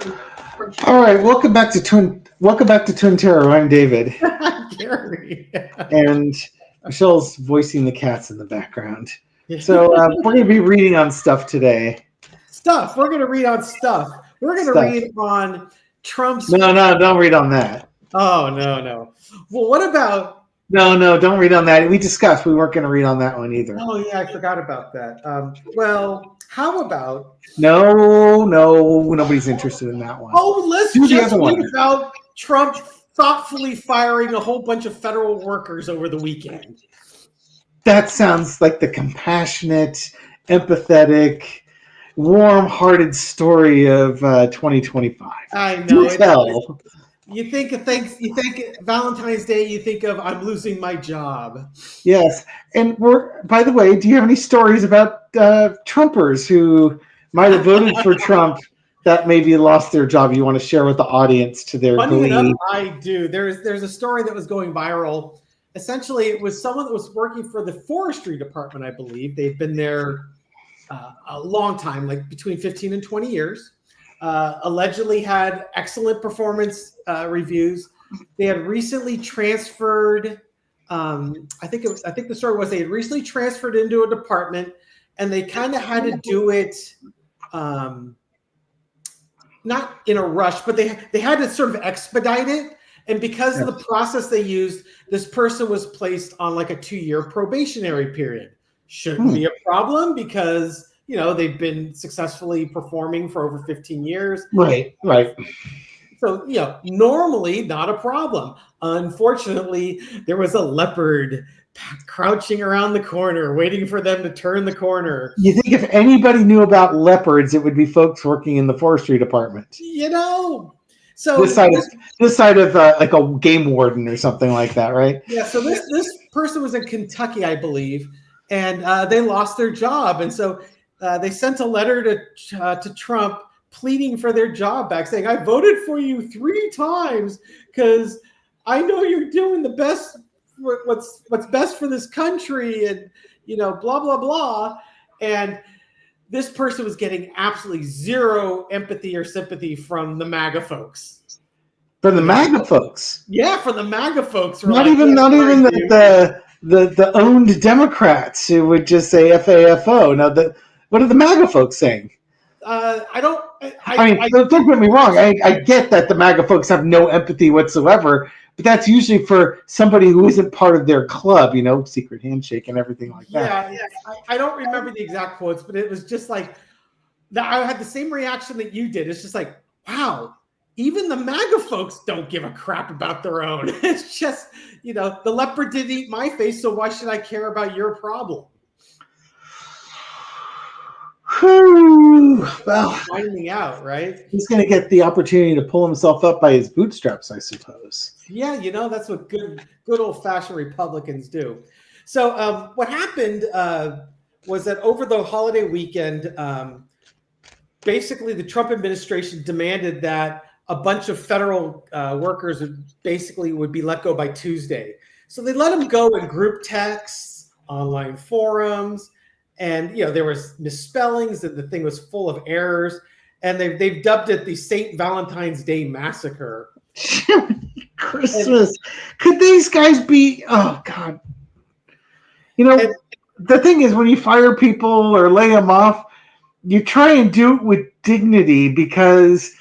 All right, Welcome back to Twin Terror. I'm David, Gary. and Michelle's voicing the cats in the background. So we're going to be reading on stuff today. Stuff. We're going to read on stuff. We're going to Stuff. read on Trump's. No, don't read on that. Oh, no. Well, what about. No, don't read on that. We discussed we weren't going to read on that one either. Oh, yeah, I forgot about that. Well, how about. No, nobody's interested in that one. Oh, let's Do the just other read one. about Trump thoughtfully firing a whole bunch of federal workers over the weekend. That sounds like the compassionate, empathetic, warm-hearted story of 2025. I know. Do tell. You think Valentine's Day, you think of I'm losing my job. Yes, and by the way, do you have any stories about Trumpers who might have voted for Trump that maybe lost their job? You want to share with the audience to their Funny glee? enough, I do. There's a story that was going viral. Essentially, it was someone that was working for the forestry department, I believe. They've been there a long time, like between 15 and 20 years. Allegedly had excellent performance reviews. They had recently transferred. I think the story was they had recently transferred into a department, and they kind of had to do it. Not in a rush, but they had to sort of expedite it. And because of the process they used, this person was placed on like a 2-year probationary period. Shouldn't be a problem because, they've been successfully performing for over 15 years. Right. So, normally not a problem. Unfortunately, there was a leopard crouching around the corner, waiting for them to turn the corner. You think if anybody knew about leopards, it would be folks working in the forestry department. So this side of like a game warden or something like that, right? Yeah. So this person was in Kentucky, I believe, and they lost their job, and so they sent a letter to Trump pleading for their job back, saying, "I voted for you 3 times because I know you're doing the best, what's best for this country, and blah blah blah." And this person was getting absolutely zero empathy or sympathy from the MAGA folks. From the MAGA folks? Yeah, from the MAGA folks. Not even the owned Democrats who would just say FAFO. Now, what are the MAGA folks saying? Don't get me wrong. I get that the MAGA folks have no empathy whatsoever, but that's usually for somebody who isn't part of their club, secret handshake and everything like that. Yeah, I don't remember the exact quotes, but it was just like, I had the same reaction that you did. It's just like, wow, even the MAGA folks don't give a crap about their own. It's just, the leopard didn't eat my face, so why should I care about your problem? Well, finding out, right? He's going to get the opportunity to pull himself up by his bootstraps, I suppose. Yeah, that's what good old-fashioned Republicans do. So what happened was that over the holiday weekend, basically the Trump administration demanded that a bunch of federal workers would be let go by Tuesday. So they let them go in group texts, online forums, and there was misspellings, and the thing was full of errors, and they've dubbed it the St. Valentine's Day Massacre. Christmas. Could these guys be? Oh God. The thing is, when you fire people or lay them off, you try and do it with dignity because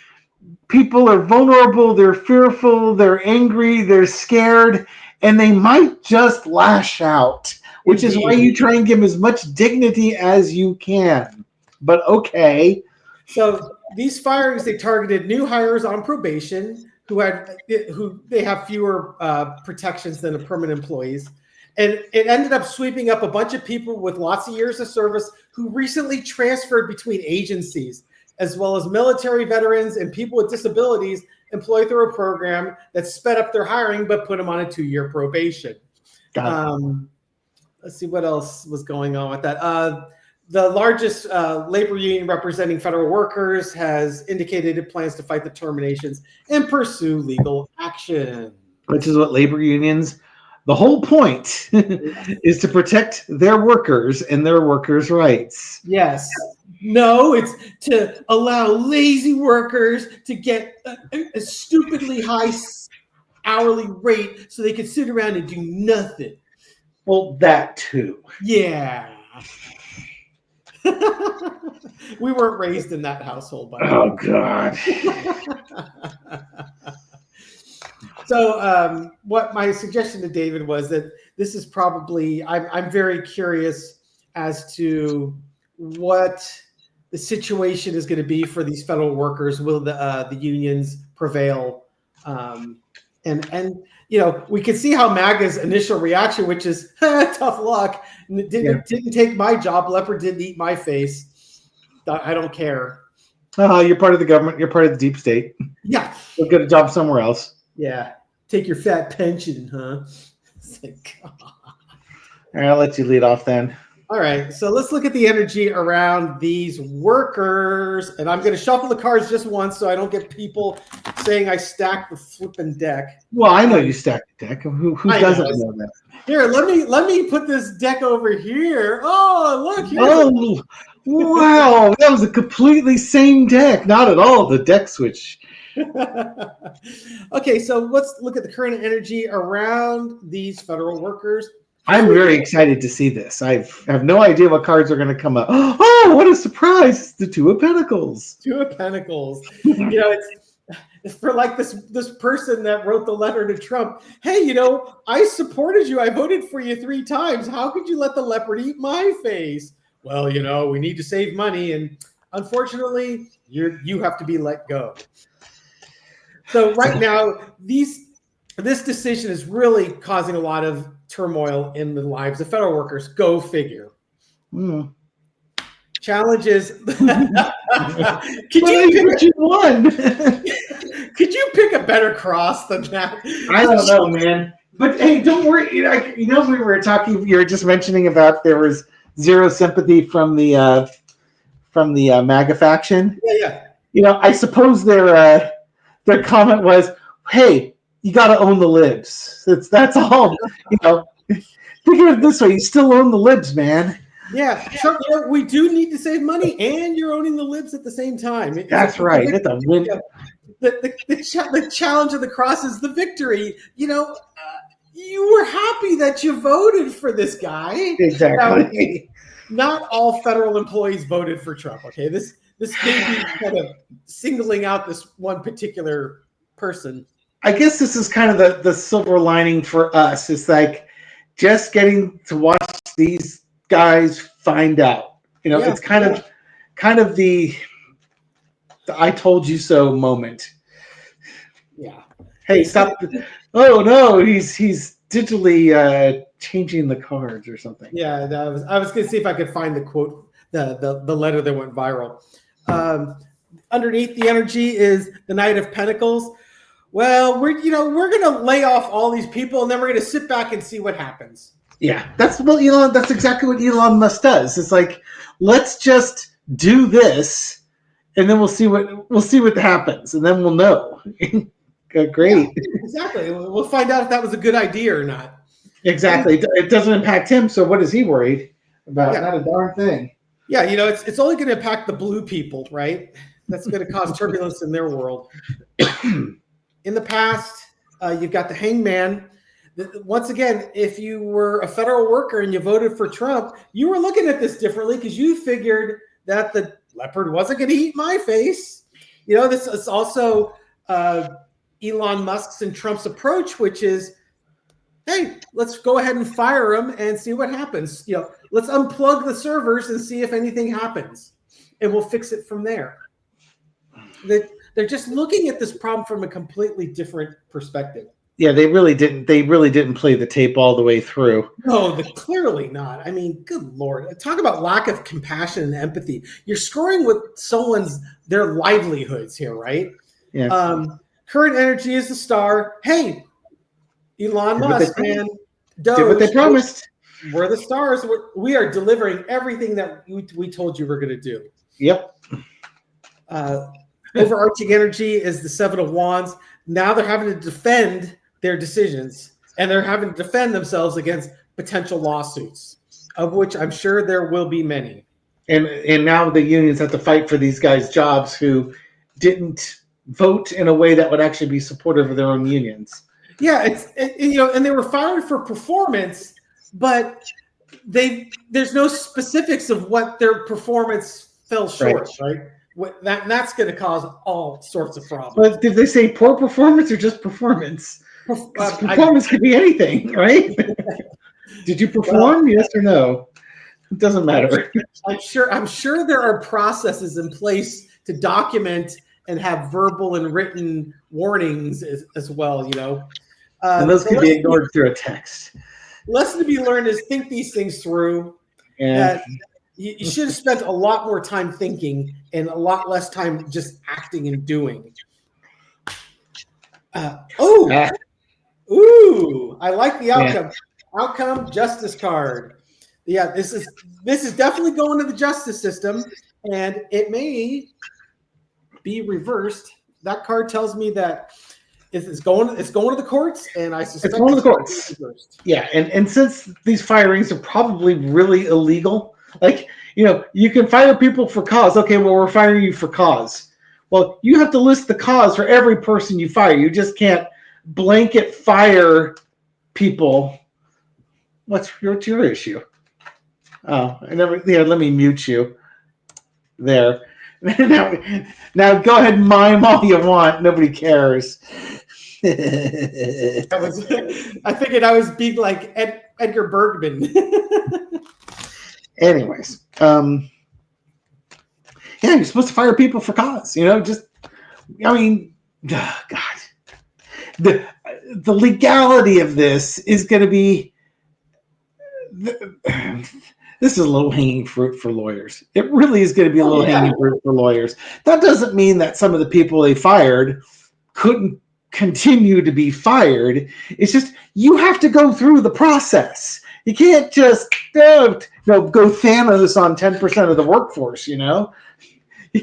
people are vulnerable, they're fearful, they're angry, they're scared, and they might just lash out, which is why you try and give them as much dignity as you can. But okay. So these firings, they targeted new hires on probation who they have fewer protections than the permanent employees. And it ended up sweeping up a bunch of people with lots of years of service who recently transferred between agencies, as well as military veterans and people with disabilities employed through a program that sped up their hiring but put them on a 2-year probation. Let's see what else was going on with that. The largest labor union representing federal workers has indicated it plans to fight the terminations and pursue legal action. Which is what labor unions, the whole point is to protect their workers and their workers' rights. Yes. No, it's to allow lazy workers to get a stupidly high hourly rate so they can sit around and do nothing. Well, that too. Yeah. We weren't raised in that household, by the Oh God. way. So, what my suggestion to David was that this is probably, I'm very curious as to what the situation is going to be for these federal workers. Will the unions prevail? And we can see how MAGA's initial reaction, which is tough luck. Didn't take my job. Leopard didn't eat my face. I don't care. You're part of the government. You're part of the deep state. Yeah. You'll get a job somewhere else. Yeah. Take your fat pension, huh? It's like, God. All right, I'll let you lead off then. All right, so let's look at the energy around these workers. And I'm going to shuffle the cards just once so I don't get people saying I stacked the flipping deck. Well, I know you stacked the deck. Who doesn't know that? Here, let me put this deck over here. Oh, look. Oh, wow. That was a completely same deck. Not at all the deck switch. Okay, so let's look at the current energy around these federal workers. I'm very excited to see this. I have no idea what cards are going to come up. Oh, what a surprise! It's the Two of Pentacles. Two of Pentacles. It's for like this person that wrote the letter to Trump. Hey, I supported you. I voted for you 3 times. How could you let the leopard eat my face? Well, we need to save money, and unfortunately, you have to be let go. So right now, this decision is really causing a lot of turmoil in the lives of federal workers. Go figure. Challenges. Could you pick a better cross than that? I don't know, man. But hey, don't worry. We were talking. You were just mentioning about there was zero sympathy from the MAGA faction. Yeah. I suppose their comment was, "Hey, you got to own the libs." That's all. Think of it this way: you still own the libs, man. Yeah. So we do need to save money, and you're owning the libs at the same time. That's right. It's a win. The challenge of the cross is the victory. You were happy that you voted for this guy. Exactly. Not all federal employees voted for Trump. Okay, this may be kind of singling out this one particular person. I guess this is kind of the silver lining for us. It's like just getting to watch these guys find out. It's kind of the I told you so moment. Yeah. Hey, stop! Oh no, he's digitally changing the cards or something. Yeah, I was going to see if I could find the quote, the letter that went viral. Underneath the energy is the Knight of Pentacles. Well, we're going to lay off all these people, and then we're going to sit back and see what happens. Yeah, that's exactly what Elon Musk does. It's like, let's just do this, and then we'll see what happens, and then we'll know. Great. Yeah, exactly. We'll find out if that was a good idea or not. Exactly. It doesn't impact him, so what is he worried about? Not a darn thing. Yeah, it's only going to impact the blue people, right? That's going to cause turbulence in their world. In the past, you've got the Hangman. Once again, if you were a federal worker and you voted for Trump, you were looking at this differently because you figured that the leopard wasn't going to eat my face. This is also Elon Musk's and Trump's approach, which is, hey, let's go ahead and fire them and see what happens. Let's unplug the servers and see if anything happens, and we'll fix it from there. They're just looking at this problem from a completely different perspective. Yeah, they really didn't. They really didn't play the tape all the way through. No, clearly not. I mean, good Lord. Talk about lack of compassion and empathy. You're screwing with their livelihoods here, right? Yeah. Current energy is the star. Hey, Elon Musk, man. Did what they promised. We're the stars. We are delivering everything that we told you we're going to do. Yep. Overarching energy is the Seven of Wands. Now they're having to defend their decisions, and they're having to defend themselves against potential lawsuits, of which I'm sure there will be many. and now the unions have to fight for these guys' jobs who didn't vote in a way that would actually be supportive of their own unions. Yeah, and they were fired for performance, but there's no specifics of what their performance fell short, right? That's going to cause all sorts of problems. But did they say poor performance or just performance? Performance could be anything, right? Did you perform? Yes or no? It doesn't matter. I'm sure there are processes in place to document and have verbal and written warnings as well. And those could be ignored through a text. Lesson to be learned is think these things through. Yeah. You should have spent a lot more time thinking and a lot less time just acting and doing. Ooh, I like the outcome. Yeah. Outcome justice card. Yeah, this is definitely going to the justice system, and it may be reversed. That card tells me that it's going to the courts, and I suspect it's going to the courts. Yeah, and since these firings are probably really illegal, like you can fire people for cause. Okay, well, we're firing you for cause. Well, you have to list the cause for every person you fire. You just can't blanket fire people. What's your issue? Oh, let me mute you. There. Now go ahead and mime all you want. Nobody cares. I figured I was being like Edgar Bergman. Anyways, yeah, you're supposed to fire people for cause. God, the legality of this is going to be. This is low-hanging fruit for lawyers. It really is going to be low-hanging fruit for lawyers. That doesn't mean that some of the people they fired couldn't continue to be fired. It's just you have to go through the process. You can't just go Thanos on 10% of the workforce. You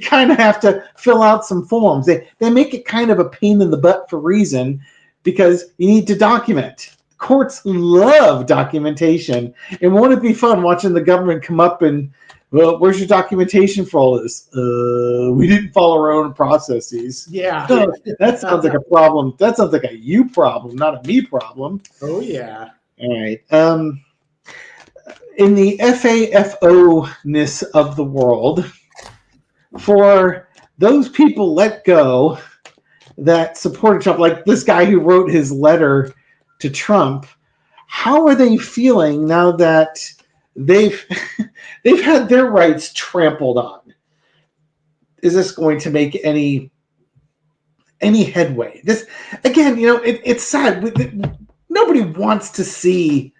kind of have to fill out some forms. They make it kind of a pain in the butt for reason because you need to document. Courts love documentation. And won't it be fun watching the government come up and, well, where's your documentation for all this? We didn't follow our own processes. Yeah. That sounds like a problem. That sounds like a you problem, not a me problem. Oh, yeah. All right. In the FAFO-ness of the world, for those people let go that supported Trump, like this guy who wrote his letter to Trump, how are they feeling now that they've had their rights trampled on? Is this going to make any headway? This again, it's sad. Nobody wants to see,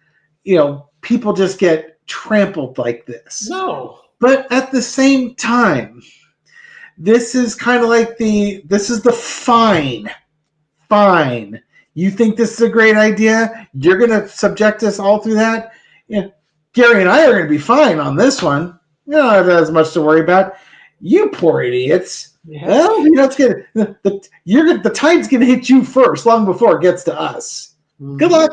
people just get trampled like this. No. But at the same time, this is kind of like this is the fine. You think this is a great idea? You're going to subject us all through that? Yeah. Gary and I are going to be fine on this one. You don't have as much to worry about. You poor idiots. Yeah. Well, it's good. The tide's going to hit you first, long before it gets to us. Mm-hmm. Good luck.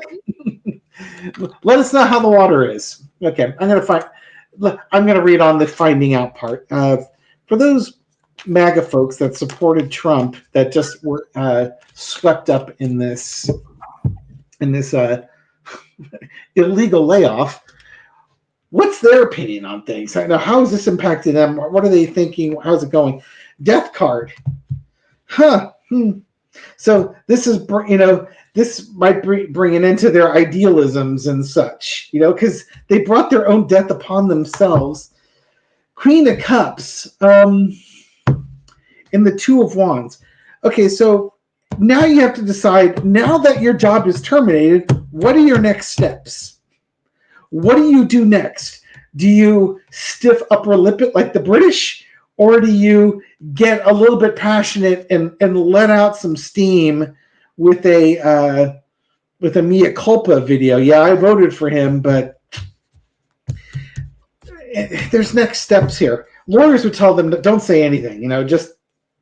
Let us know how the water is. Okay, I'm going to read on the finding out part. For those MAGA folks that supported Trump that just were swept up in this illegal layoff, what's their opinion on things? Now, how has this impacted them? What are they thinking? How's it going? Death card. So this is, this might bring an end to their idealisms and such, because they brought their own death upon themselves. Queen of Cups. In the Two of Wands. Okay, so now you have to decide, now that your job is terminated, what are your next steps? What do you do next? Do you stiff upper lip it like the British? Or do you get a little bit passionate and let out some steam with a mea culpa video? Yeah, I voted for him, but there's next steps here. Lawyers would tell them, don't say anything,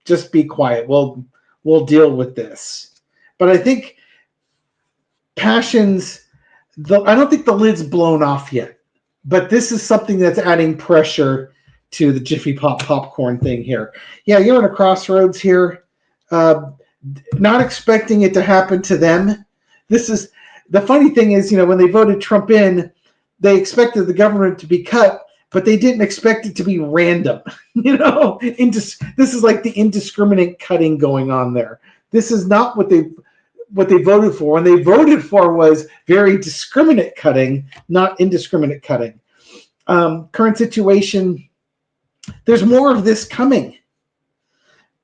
just be quiet. We'll deal with this. But I think passions, I don't think the lid's blown off yet. But this is something that's adding pressure to the Jiffy Pop popcorn thing here. Yeah, you're in a crossroads here. Not expecting it to happen to them. This is the funny thing is, when they voted Trump in, they expected the government to be cut, but they didn't expect it to be random. This is like the indiscriminate cutting going on there. This is not what they voted for. What they voted for was very discriminate cutting, not indiscriminate cutting. Current situation, there's more of this coming.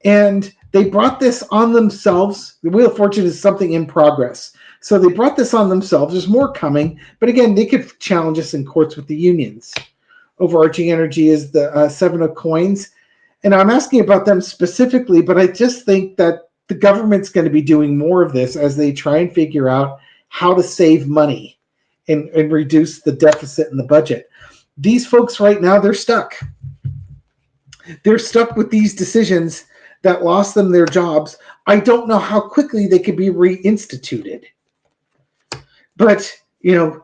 And they brought this on themselves. The Wheel of Fortune is something in progress. So they brought this on themselves. There's more coming. But again, they could challenge us in courts with the unions. Overarching energy is the Seven of Coins. And I'm asking about them specifically, but I just think that the government's going to be doing more of this as they try and figure out how to save money and reduce the deficit in the budget. These folks right now, they're stuck. They're stuck with these decisions that lost them their jobs. I don't know how quickly they could be reinstituted. But, they're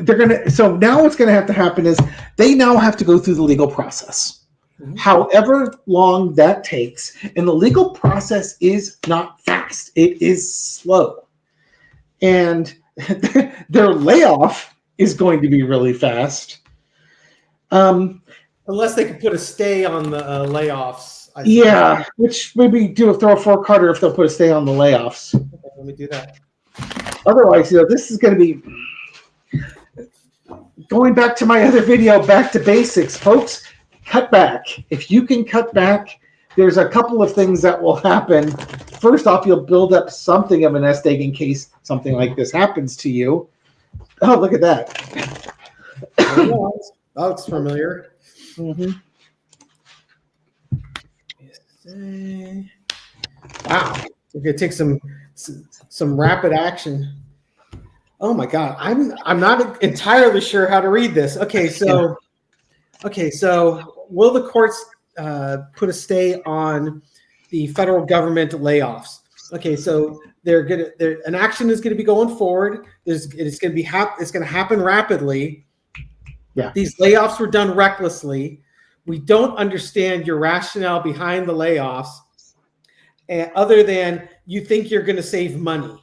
going to, so now what's going to have to happen is they now have to go through the legal process. Mm-hmm. However long that takes, and the legal process is not fast. It is slow. And their layoff is going to be really fast. Unless they could put a stay on the layoffs. Yeah, which maybe throw a four-quarter if they'll put a stay on the layoffs. Okay, let me do that. Otherwise, this is going to be going back to my other video, back to basics, folks. Cut back. If you can cut back, there's a couple of things that will happen. First off, you'll build up something of a nest egg in case something like this happens to you. Oh, look at that. Oh, it's familiar. Mm-hmm. Wow. Okay, take some rapid action. Oh my God, I'm not entirely sure how to read this. Okay, so will the courts put a stay on the federal government layoffs? Okay, so an action is going to be going forward. It's going to happen rapidly. Yeah. These layoffs were done recklessly. We don't understand your rationale behind the layoffs, other than you think you're going to save money.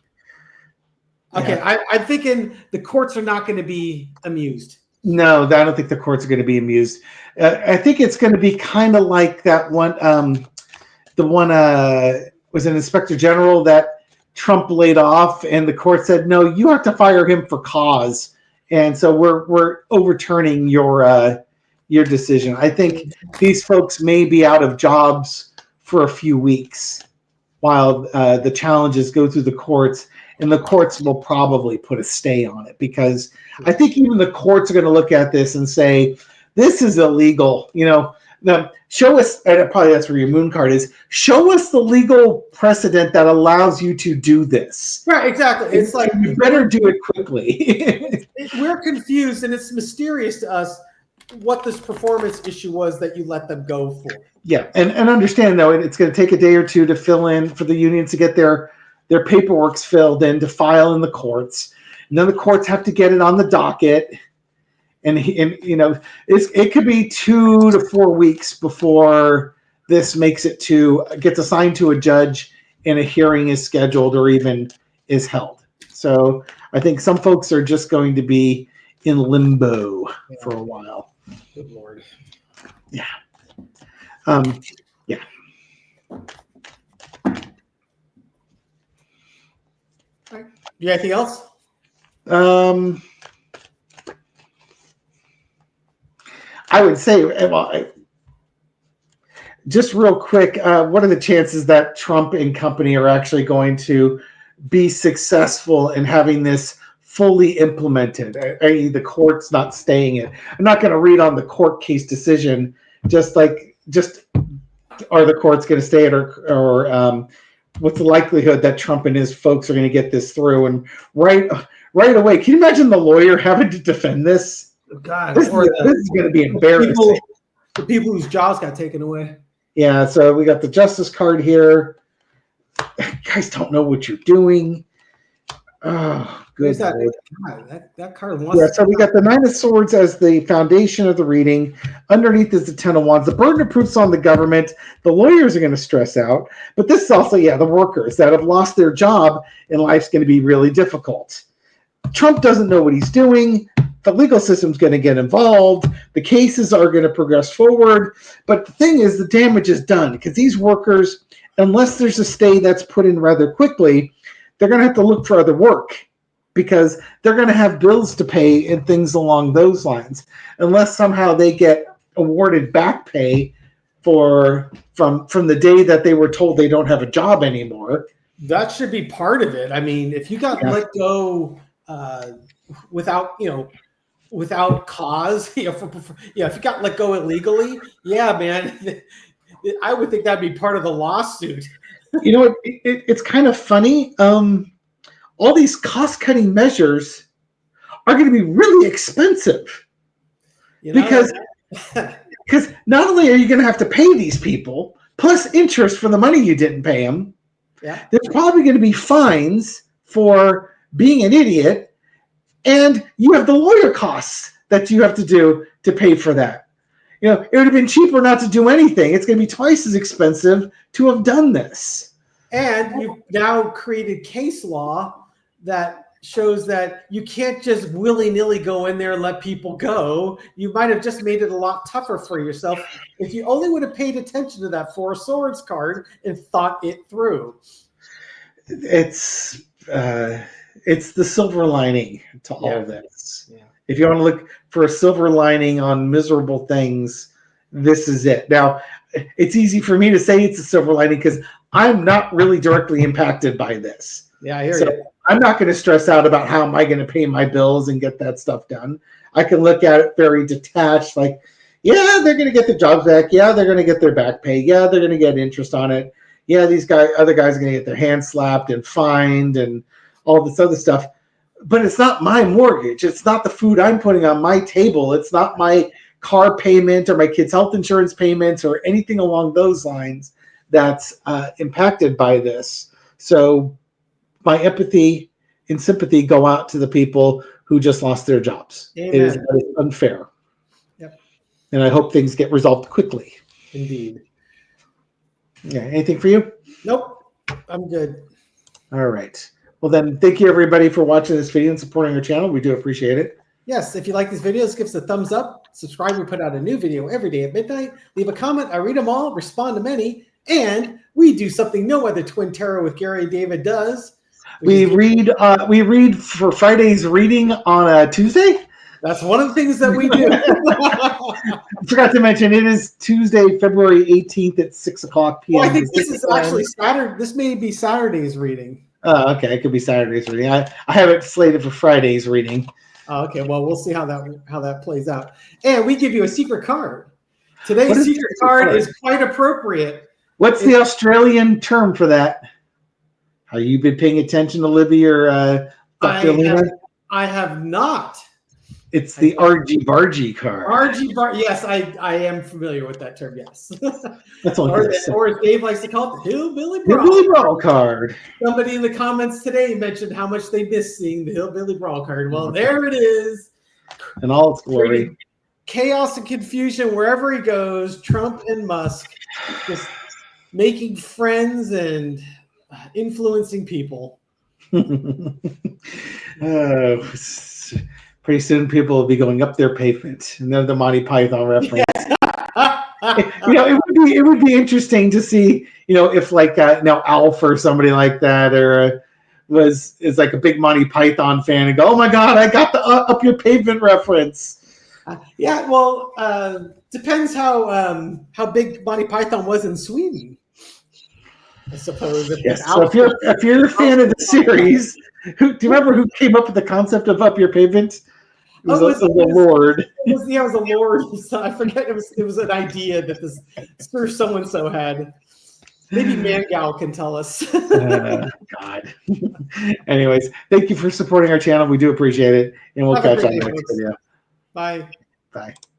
Okay, yeah. I'm thinking the courts are not going to be amused. No, I don't think the courts are going to be amused. I think it's going to be kind of like that one. The one was an inspector general that Trump laid off, and the court said, "No, you have to fire him for cause." And so we're overturning your decision. I think these folks may be out of jobs for a few weeks while the challenges go through the courts, and the courts will probably put a stay on it, because I think even the courts are going to look at this and say, this is illegal. Now show us, and probably that's where your moon card is, show us the legal precedent that allows you to do this. Right, exactly. It's like, you better do it quickly. We're confused, and it's mysterious to us what this performance issue was that you let them go for. Yeah, and understand, though, it's going to take a day or two to fill in for the unions to get their paperwork filled in, to file in the courts. And then the courts have to get it on the docket. And it could be 2 to 4 weeks before this gets assigned to a judge and a hearing is scheduled or even is held. So I think some folks are just going to be in limbo for a while. Good Lord. Yeah. Yeah. Right. You got anything else? I would say, well, just real quick, what are the chances that Trump and company are actually going to be successful in having this fully implemented? The court's not staying it. I'm not going to read on the court case decision, just are the courts going to stay it, or what's the likelihood that Trump and his folks are going to get this through? And right away, can you imagine the lawyer having to defend this? God, this is going to be embarrassing. The people whose jobs got taken away. Yeah, so we got the justice card here. You guys don't know what you're doing. Oh, There's good that. Lord. God, that card Yeah, wants to so come we out. got the Nine of Swords as the foundation of the reading. Underneath is the Ten of Wands. The burden of proof's on the government. The lawyers are going to stress out. But this is also, yeah, the workers that have lost their job and life's going to be really difficult. Trump doesn't know what he's doing. The legal system's going to get involved. The cases are going to progress forward. But the thing is, the damage is done because these workers, unless there's a stay that's put in rather quickly, they're going to have to look for other work because they're going to have bills to pay and things along those lines. Unless somehow they get awarded back pay from the day that they were told they don't have a job anymore. That should be part of it. I mean, if you got let go without, without cause, if you got let go illegally, yeah, man, I would think that'd be part of the lawsuit. It's kind of funny. All these cost-cutting measures are going to be really expensive because not only are you going to have to pay these people plus interest for the money you didn't pay them, yeah, there's probably going to be fines for being an idiot, and you have the lawyer costs that you have to do to pay for that. It would have been cheaper not to do anything. It's going to be twice as expensive to have done this. And you've now created case law that shows that you can't just willy-nilly go in there and let people go. You might have just made it a lot tougher for yourself if you only would have paid attention to that Four of Swords card and thought it through. It's the silver lining to all of this. Yeah. If you want to look for a silver lining on miserable things, this is it. Now, it's easy for me to say it's a silver lining because I'm not really directly impacted by this. Yeah, I hear you. I'm not going to stress out about how am I going to pay my bills and get that stuff done. I can look at it very detached, like, yeah, they're going to get their jobs back. Yeah, they're going to get their back pay. Yeah, they're going to get interest on it. Yeah, other guys are going to get their hands slapped and fined and all this other stuff. But it's not my mortgage. It's not the food I'm putting on my table. It's not my car payment or my kids' health insurance payments or anything along those lines that's impacted by this. So my empathy and sympathy go out to the people who just lost their jobs. Amen. It is unfair. Yep. And I hope things get resolved quickly. Indeed. Yeah. Anything for you? Nope. I'm good. All right. Well, then, thank you, everybody, for watching this video and supporting our channel. We do appreciate it. Yes, if you like these videos, give us a thumbs up. Subscribe. We put out a new video every day at midnight. Leave a comment. I read them all, respond to many. And we do something no other Twin Tarot with Gary and David does. We read for Friday's reading on a Tuesday. That's one of the things that we do. I forgot to mention it is Tuesday, February 18th at 6:00 p.m. Well, I think this is actually Saturday. This may be Saturday's reading. Oh, okay. It could be Saturday's reading. I have it slated for Friday's reading. Oh, okay. Well, we'll see how that plays out. And we give you a secret card. Today's secret card is quite appropriate. What's the Australian term for that? Have you been paying attention, Olivia or Dr. Lena? I have not. It's the RG Bargy card. Yes, I am familiar with that term. Yes. That's all. Or as Dave likes to call it, the Hillbilly Brawl. Hillbilly Brawl card. Somebody in the comments today mentioned how much they miss seeing the Hillbilly Brawl card. Well, there it is. In all its glory. Chaos and confusion wherever he goes. Trump and Musk just making friends and influencing people. Pretty soon people will be going up their pavement. And then the Monty Python reference. It would be interesting to see, if like Alf or somebody like that or is like a big Monty Python fan and go, oh my God, I got the up your pavement reference. Yeah, well, depends how big Monty Python was in Sweden. I suppose. So if you're a fan of the series, do you remember who came up with the concept of up your pavement? It was the Lord. It was a Lord. I forget. It was an idea that this Sir so and so had. Maybe Mangal can tell us. God. Anyways, thank you for supporting our channel. We do appreciate it, and we'll catch you on the next video. Bye. Bye.